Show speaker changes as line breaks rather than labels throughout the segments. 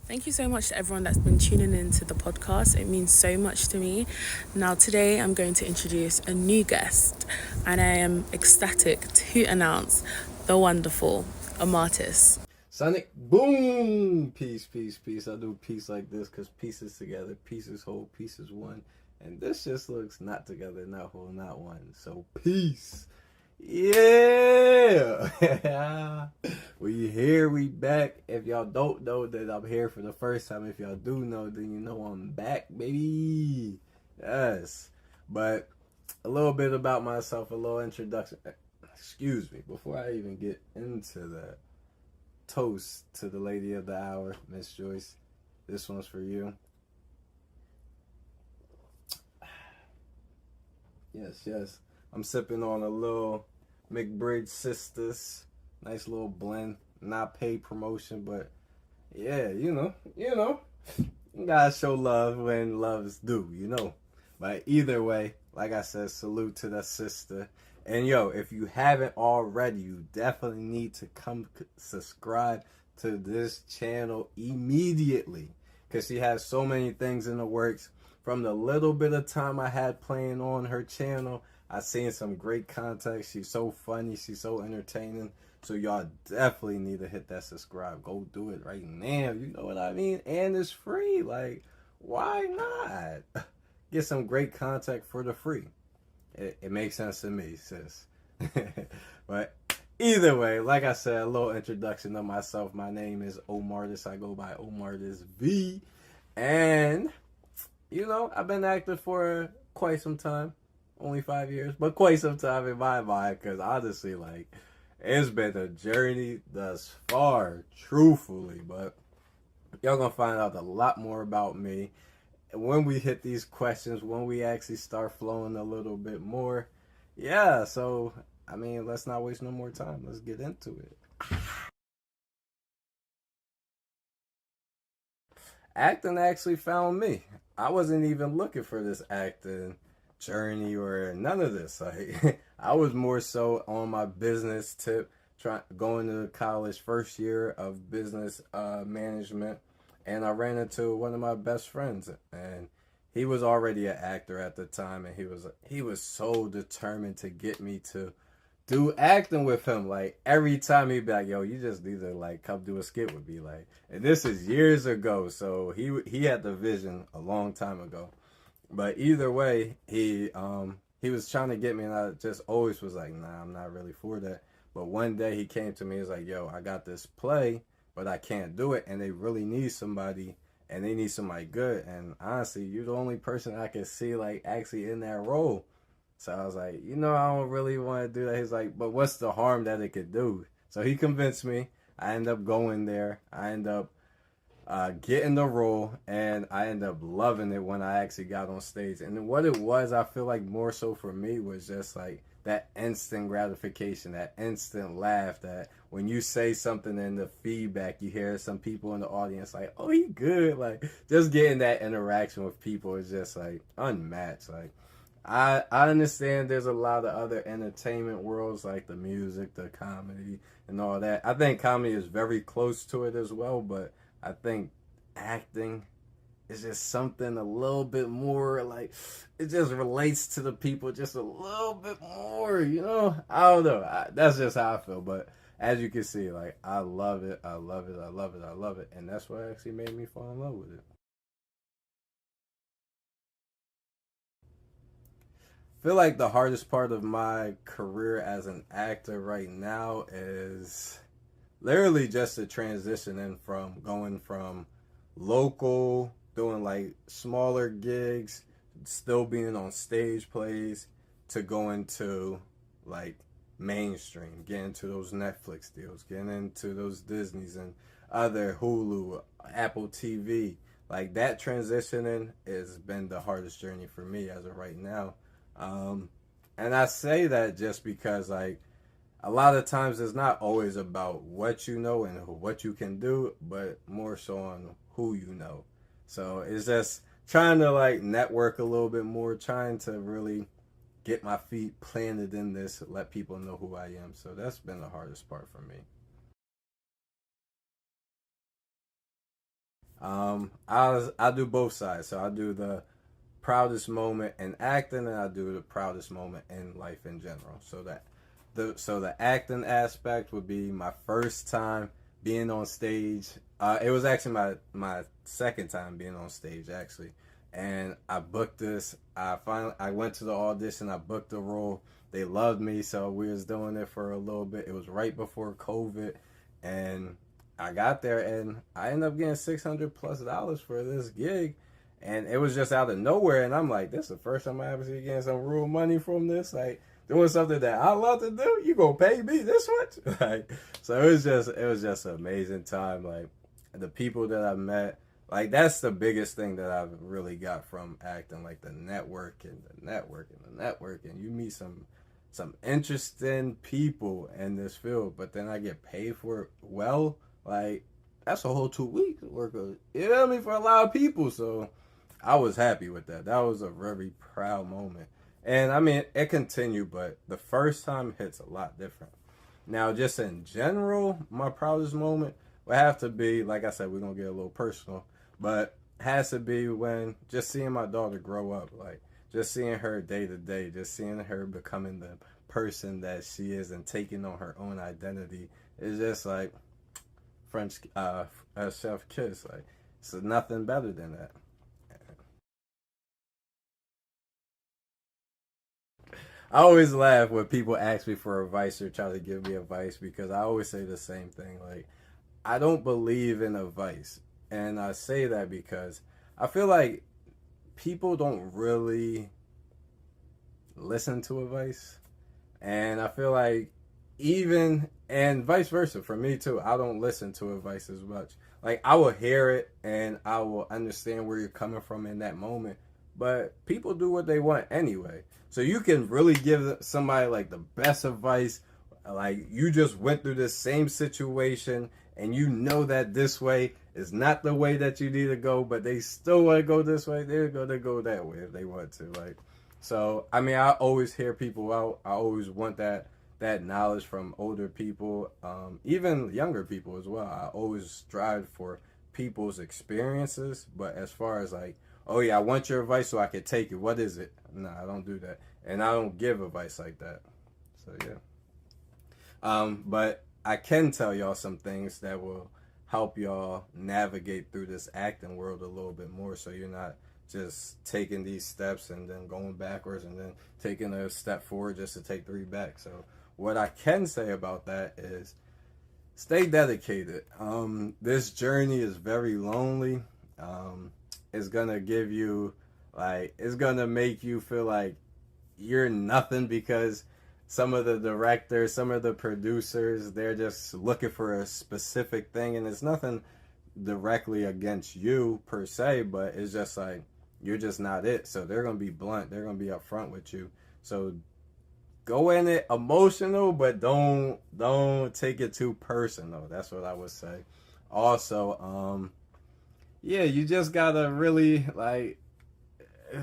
Thank you so much to everyone that's been tuning in to the podcast. It means so much to me. Now, today I'm going to introduce a new guest, and I am ecstatic to announce the wonderful Omartist.
Sonic boom! Peace, peace, peace. I do peace like this because pieces together, pieces whole, pieces one. And this just looks not together, not whole, not one. So peace. Yeah! We here, we back. If y'all don't know that I'm here for the first time, if y'all do know, then you know I'm back, baby. Yes. But a little bit about myself, a little introduction. Excuse me, before I even get into that. Toast to the lady of the hour, Miss Joyce. This one's for you. Yes, yes. I'm sipping on a little McBridge Sisters. Nice little blend. Not paid promotion, but yeah, you gotta show love when love's due. But either way, like I said, salute to the sister. And yo, if you haven't already, you definitely need to come subscribe to this channel immediately. Because she has so many things in the works. From the little bit of time I had playing on her channel, I seen some great content. She's so funny. She's so entertaining. So y'all definitely need to hit that subscribe. Go do it right now. You know what I mean? And it's free. Like, why not? Get some great content for the free. It makes sense to me, sis. But either way, like I said, a little introduction of myself. My name is Omartist. I go by Omartist V. And, I've been active for quite some time. Only 5 years, but quite some time in my mind. Because honestly, it's been a journey thus far, truthfully. But y'all gonna find out a lot more about me when we hit these questions, when we actually start flowing a little bit more. Yeah, so let's not waste no more time. Let's get into it. Acting actually found me. I wasn't even looking for this acting journey or none of this. Like I was more so on my business tip, going to college, first year of business management, and I ran into one of my best friends, and he was already an actor at the time, and he was so determined to get me to do acting with him. Like every time he'd be like, "Yo, you just need to like come do a skit with me." Like, and this is years ago, so he had the vision a long time ago. But either way, he was trying to get me, and I just always was like, "Nah, I'm not really for that." But one day he came to me, he was like, "Yo, I got this play, but I can't do it, and they really need somebody, and they need somebody good. And honestly, you're the only person I can see like actually in that role." So I was like, I don't really want to do that. He's like, "But what's the harm that it could do?" So he convinced me. I end up going there. I end up getting the role, and I ended up loving it when I actually got on stage. And what it was, I feel like more so for me was just like that instant gratification, that instant laugh, that when you say something in the feedback, you hear some people in the audience like, "Oh, he good." Like just getting that interaction with people is just like unmatched. Like I understand there's a lot of other entertainment worlds like the music, the comedy, and all that. I think comedy is very close to it as well, but I think acting is just something a little bit more like it just relates to the people just a little bit more. I don't know. That's just how I feel. But as you can see, like I love it. I love it. I love it. I love it. And that's what actually made me fall in love with it. I feel like the hardest part of my career as an actor right now is literally just the transition in from going from local, doing like smaller gigs, still being on stage plays, to going to like mainstream, getting to those Netflix deals, getting into those Disneys and other Hulu, Apple TV. Like that transitioning has been the hardest journey for me as of right now. Um, and I say that just because like a lot of times it's not always about what you know and what you can do, but more so on who you know. So it's just trying to like network a little bit more, trying to really get my feet planted in this, let people know who I am. So that's been the hardest part for me. I do both sides. So I do the proudest moment in acting, and I do the proudest moment in life in general. So the acting aspect would be my first time being on stage. It was actually my second time being on stage actually, and I booked this. I went to the audition. I booked the role. They loved me, so we was doing it for a little bit. It was right before COVID, and I got there and I ended up getting $600+ for this gig, and it was just out of nowhere. And I'm like, this is the first time I ever see getting some real money from this. Like doing something that I love to do. You gonna pay me this much? Like, so it was just an amazing time. Like the people that I met, like that's the biggest thing that I've really got from acting. Like the network and the network and the network, and you meet some interesting people in this field, but then I get paid for it well. Like that's a whole 2 weeks work of, you know what I mean, for a lot of people. So I was happy with that. That was a very proud moment. And I mean, it continued, but the first time hits a lot different. Now, just in general, my proudest moment would have to be, like I said, we're gonna get a little personal, but has to be when just seeing my daughter grow up, like just seeing her day to day, just seeing her becoming the person that she is and taking on her own identity is just like French chef kiss. Like, it's nothing better than that. I always laugh when people ask me for advice or try to give me advice because I always say the same thing. Like, I don't believe in advice. And I say that because I feel like people don't really listen to advice. And I feel like even, and vice versa for me too, I don't listen to advice as much. Like, I will hear it and I will understand where you're coming from in that moment, but people do what they want anyway. So you can really give somebody like the best advice, like you just went through this same situation and you know that this way is not the way that you need to go, but they still want to go this way. They're going to go that way if they want to. Like, so I mean, I always hear people out. I always want that knowledge from older people, even younger people as well. I always strive for people's experiences, but as far as like, oh yeah, I want your advice so I can take it. What is it? No, I don't do that, and I don't give advice like that. So yeah. But I can tell y'all some things that will help y'all navigate through this acting world a little bit more, so you're not just taking these steps and then going backwards and then taking a step forward just to take three back. So what I can say about that is stay dedicated. This journey is very lonely. It's gonna give you like it's gonna make you feel like you're nothing because some of the directors, some of the producers, they're just looking for a specific thing, and it's nothing directly against you per se, but it's just like you're just not it. So they're gonna be blunt. They're gonna be upfront with you. So go in it emotional, but don't take it too personal. That's what I would say. Also, yeah, you just gotta really like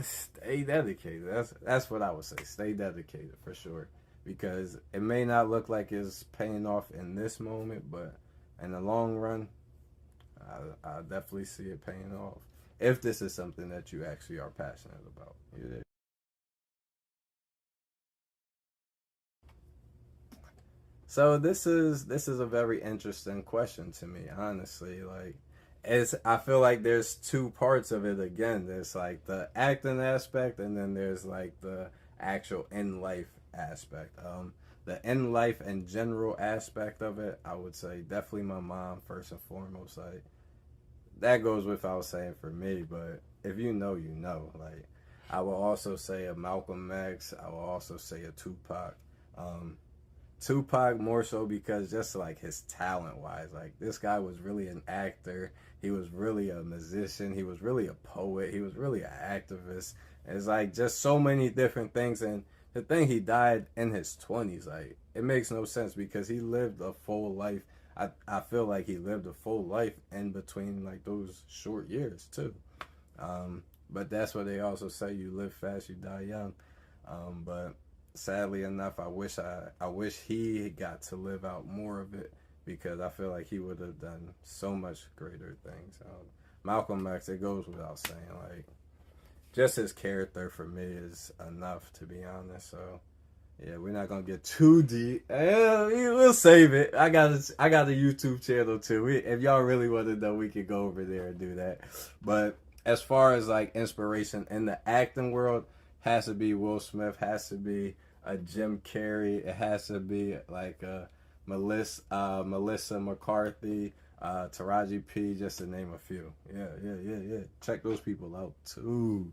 stay dedicated. That's what I would say. Stay dedicated for sure, because it may not look like it's paying off in this moment, but in the long run, I definitely see it paying off. If this is something that you actually are passionate about. So this is a very interesting question to me, honestly. Like, it's I feel like there's two parts of it again. There's like the acting aspect, and then there's like the actual in life aspect. The in life and general aspect of it, I would say definitely my mom first and foremost. Like that goes without saying for me, but if you know, you know. Like I will also say a Malcolm X. I will also say a Tupac. Um, Tupac more so because just like his talent wise, like this guy was really an actor. He was really a musician. He was really a poet. He was really an activist. It's like just so many different things. And the thing, he died in his 20s. Like it makes no sense because he lived a full life. I feel like he lived a full life in between like those short years too. But that's what they also say: you live fast, you die young. But sadly enough, I wish he got to live out more of it because I feel like he would have done so much greater things. Malcolm X, it goes without saying. Like, just his character for me is enough, to be honest. So yeah, we're not gonna get too deep. We'll save it. I got a YouTube channel too. If y'all really want to know, we could go over there and do that. But as far as like inspiration in the acting world, has to be Will Smith. Has to be a Jim Carrey. It has to be like Melissa McCarthy, Taraji P. Just to name a few. Yeah, yeah, yeah, yeah. Check those people out too.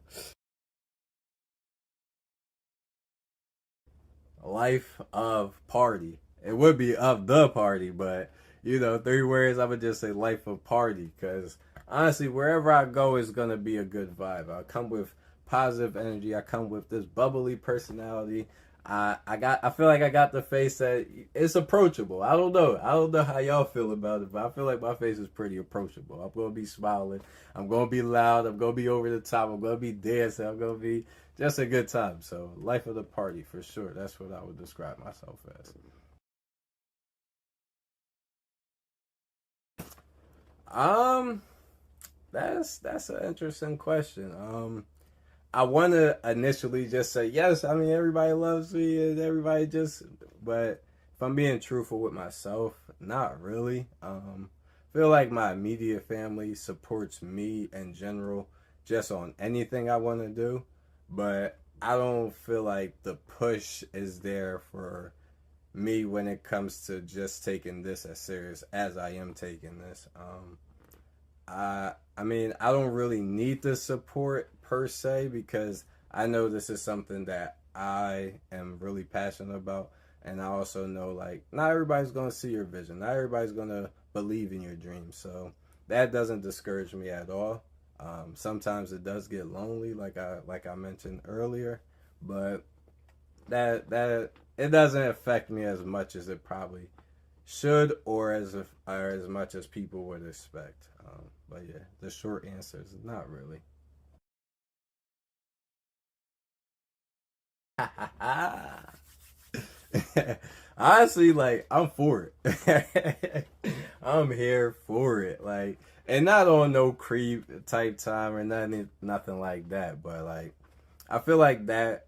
Life of party. It would be of the party, but three words. I would just say life of party because honestly, wherever I go is gonna be a good vibe. I come with positive energy. I come with this bubbly personality. I feel like I got the face that it's approachable. I don't know how y'all feel about it, but I feel like my face is pretty approachable. I'm gonna be smiling. I'm gonna be loud. I'm gonna be over the top. I'm gonna be dancing. I'm gonna be just a good time. So life of the party for sure. That's what I would describe myself as. Um, that's an interesting question. I want to initially just say yes. I mean, everybody loves me and everybody just, but if I'm being truthful with myself, not really. Feel like my immediate family supports me in general, just on anything I want to do, but I don't feel like the push is there for me when it comes to just taking this as serious as I am taking this. I mean, I don't really need the support per se because I know this is something that I am really passionate about, and I also know like not everybody's gonna see your vision, not everybody's gonna believe in your dreams, so that doesn't discourage me at all. Sometimes it does get lonely, like I mentioned earlier, but that it doesn't affect me as much as it probably should, or as much as people would expect. But yeah, the short answer is not really. Honestly, like I'm for it. I'm here for it. Like, and not on no creep type time or nothing like that. But like, I feel like that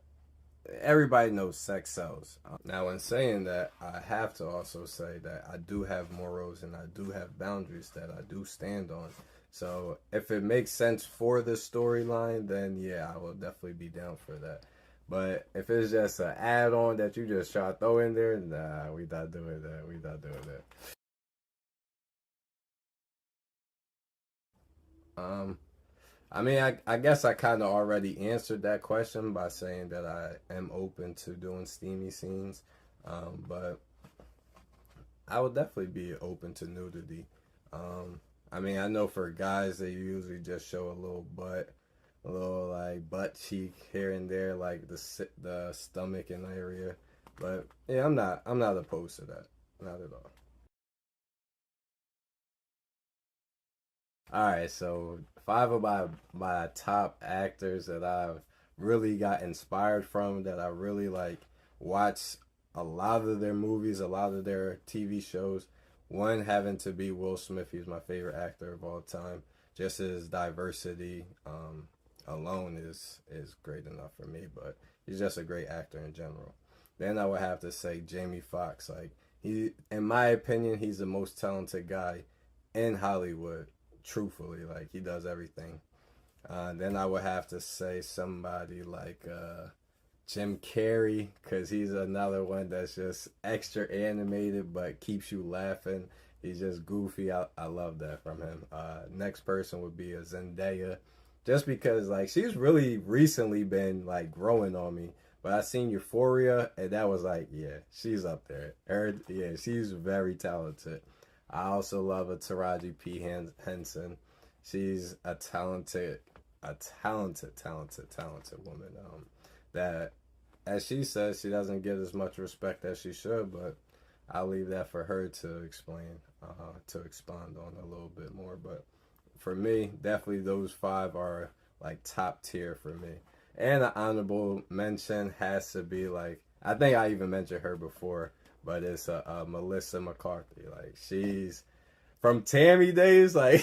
everybody knows sex sells. Now, in saying that, I have to also say that I do have morals and I do have boundaries that I do stand on. So, if it makes sense for the storyline, then yeah, I will definitely be down for that. But if it's just an add-on that you just try to throw in there, nah, we not doing that. We not doing that. Um, I mean, I guess I kind of already answered that question by saying that I am open to doing steamy scenes. But I would definitely be open to nudity. Um, I mean, I know for guys they usually just show a little butt, a little like butt cheek here and there, like the stomach and area. But yeah, I'm not opposed to that, not at all. All right, so five of my top actors that I've really got inspired from, that I really like watch a lot of their movies, a lot of their TV shows. One having to be Will Smith. He's my favorite actor of all time. Just his diversity alone is great enough for me. But he's just a great actor in general. Then I would have to say Jamie Foxx. Like in my opinion, he's the most talented guy in Hollywood, truthfully. Like he does everything. Then I would have to say somebody like Jim Carrey, because he's another one that's just extra animated but keeps you laughing. He's just goofy. I love that from him. Next person would be a Zendaya, just because like she's really recently been like growing on me. But I seen Euphoria, and that was like, yeah, she's up there. Yeah, she's very talented. I also love a Taraji P. Henson. She's a talented woman. That, as she says, she doesn't get as much respect as she should, but I'll leave that for her to explain, to expand on a little bit more. But for me, definitely those five are like top tier for me. And an honorable mention has to be like, I think I even mentioned her before, but it's Melissa McCarthy. Like from Tammy days, like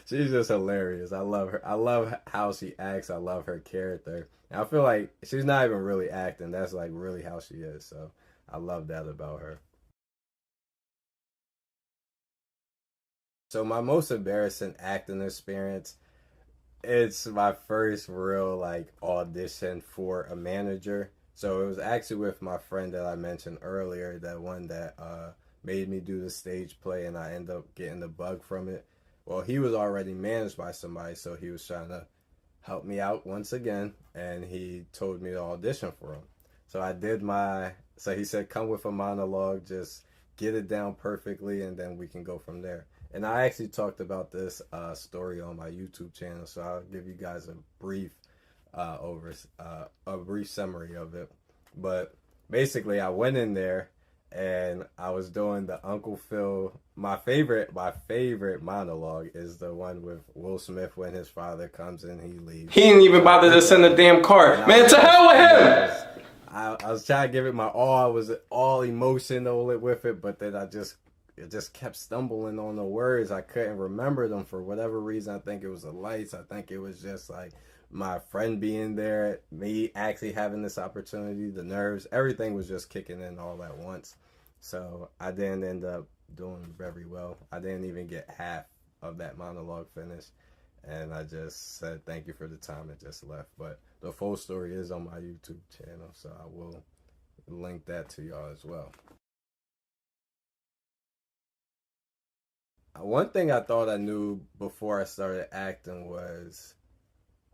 she's just hilarious. I love her. I love how she acts. I love her character. And I feel like she's not even really acting. That's like really how she is. So I love that about her. So my most embarrassing acting experience, it's my first real like audition for a manager. So it was actually with my friend that I mentioned earlier, that one that made me do the stage play, and I ended up getting the bug from it. Well, he was already managed by somebody, so he was trying to help me out once again, and he told me to audition for him. So I did my. So he said, "Come with a monologue, just get it down perfectly, and then we can go from there." And I actually talked about this story on my YouTube channel, so I'll give you guys a brief a brief summary of it. But basically, I went in there and I was doing the Uncle Phil. My favorite monologue is the one with Will Smith when his father comes in, he leaves. He didn't even bother to send a damn card. Man, to hell with him! I was trying to give it my all. I was all emotional with it, but then it just kept stumbling on the words. I couldn't remember them for whatever reason. I think it was the lights. I think it was just like my friend being there, me actually having this opportunity, the nerves, everything was just kicking in all at once. So I didn't end up doing very well. I didn't even get half of that monologue finished. And I just said thank you for the time and just left. But the full story is on my YouTube channel, so I will link that to y'all as well. One thing I thought I knew before I started acting was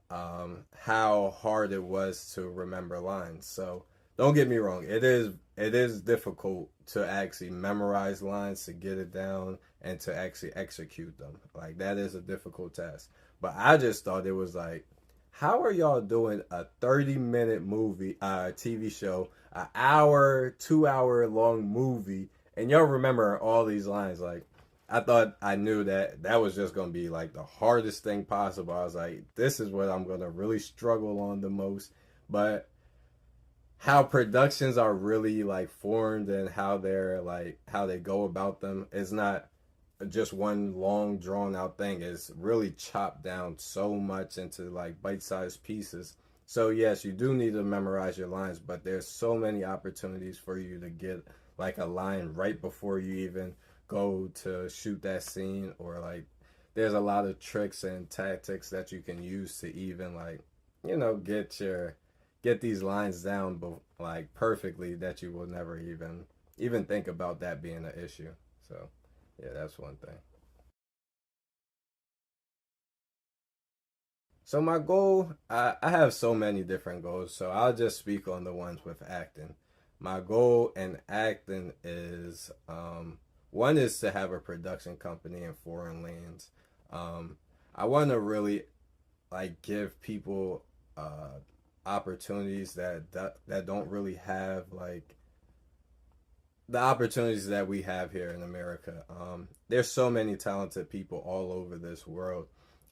how hard it was to remember lines. So don't get me wrong, it is difficult to actually memorize lines, to get it down, and to actually execute them. Like that is a difficult task. But I just thought it was like, how are y'all doing a 30-minute movie, TV show, an hour, 2 hour long movie, and y'all remember all these lines? Like, I thought I knew that that was just going to be like the hardest thing possible. I was like, this is what I'm going to really struggle on the most. But how productions are really like formed and how they're like, how they go about them is not just one long drawn out thing. Is really chopped down so much into like bite-sized pieces. So yes, you do need to memorize your lines, but there's so many opportunities for you to get like a line right before you even go to shoot that scene, or like there's a lot of tricks and tactics that you can use to even like, get these lines down like perfectly, that you will never even think about that being an issue. So yeah, that's one thing. So my goal, I have so many different goals, so I'll just speak on the ones with acting. My goal in acting is one is to have a production company in foreign lands. Um, I want to really like give people opportunities that don't really have like the opportunities that we have here in America. There's so many talented people all over this world,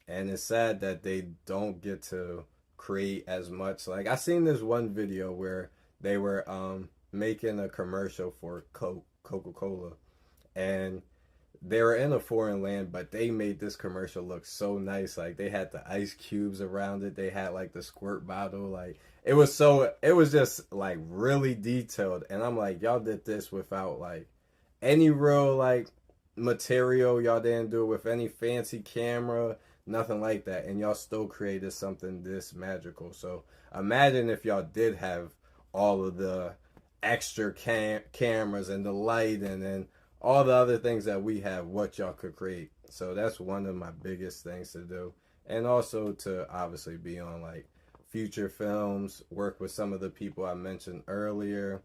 and it's sad that they don't get to create as much. Like I seen this one video where they were making a commercial for Coca Cola, and they were in a foreign land, but they made this commercial look so nice. Like they had the ice cubes around it. They had like the squirt bottle. Like it was just like really detailed. And I'm like, y'all did this without like any real like material. Y'all didn't do it with any fancy camera, nothing like that. And y'all still created something this magical. So imagine if y'all did have all of the extra cameras and the light and all the other things that we have, what y'all could create. So that's one of my biggest things to do. And also to obviously be on like future films, work with some of the people I mentioned earlier.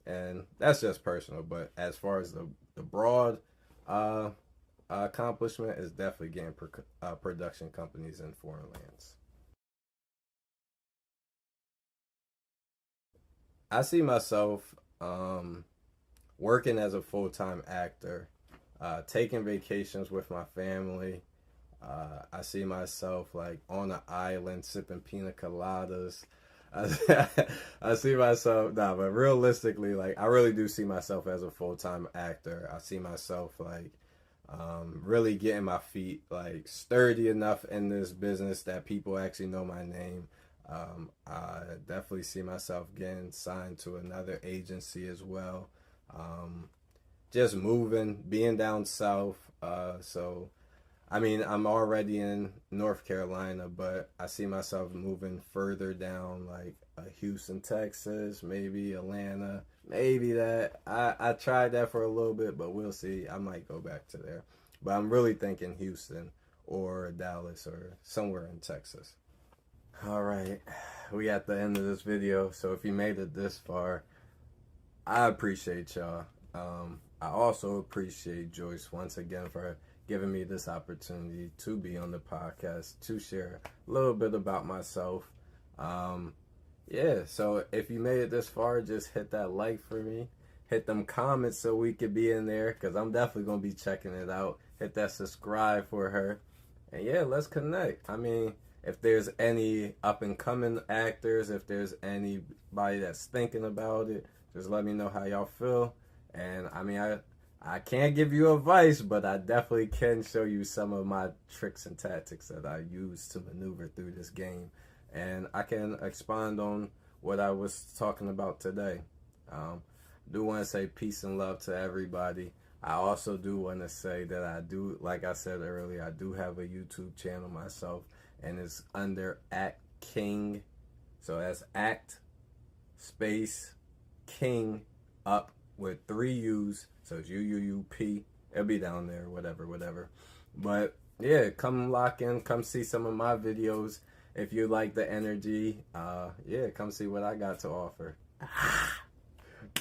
And that's just personal. But as far as the broad uh, accomplishment is definitely getting production companies in foreign lands. I see myself working as a full-time actor, taking vacations with my family. I see myself like on an island sipping pina coladas. I, I see myself, nah, but realistically, like I really do see myself as a full-time actor. I see myself like Really getting my feet like sturdy enough in this business that people actually know my name. I definitely see myself getting signed to another agency as well. Um, just moving, being down south. So I mean, I'm already in North Carolina, but I see myself moving further down, like Houston, Texas, maybe Atlanta, maybe that. I tried that for a little bit, but we'll see. I might go back to there. But I'm really thinking Houston or Dallas or somewhere in Texas. All right, we at the end of this video. So if you made it this far, I appreciate y'all. I also appreciate Joyce once again for giving me this opportunity to be on the podcast to share a little bit about myself. Um, yeah, so if you made it this far, just hit that like for me. Hit them comments so we could be in there because I'm definitely going to be checking it out. Hit that subscribe for her. And yeah, let's connect. I mean, if there's any up and coming actors, if there's anybody that's thinking about it, just let me know how y'all feel. And I mean, I can't give you advice, but I definitely can show you some of my tricks and tactics that I use to maneuver through this game. And I can expand on what I was talking about today. Do want to say peace and love to everybody. I also do want to say that I do, like I said earlier, I do have a YouTube channel myself, and it's under Act King. So that's Act Space King up with 3 U's. So it's UUUP. It'll be down there, whatever. But yeah, come lock in, come see some of my videos. If you like the energy, yeah, come see what I got to offer.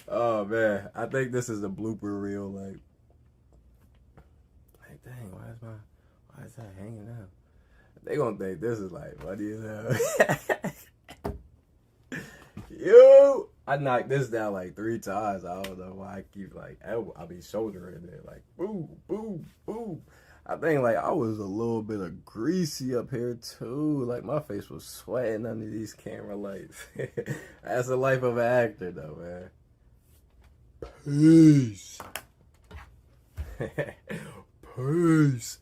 Oh man, I think this is a blooper reel. Like dang, why is that hanging out? They gonna think this is like funny as hell. I knocked this down like 3 times. I don't know why I keep like I'll be shouldering it like boom, boom, boom. I think like I was a little bit of greasy up here too. Like my face was sweating under these camera lights. That's the life of an actor though, man. Peace. Peace.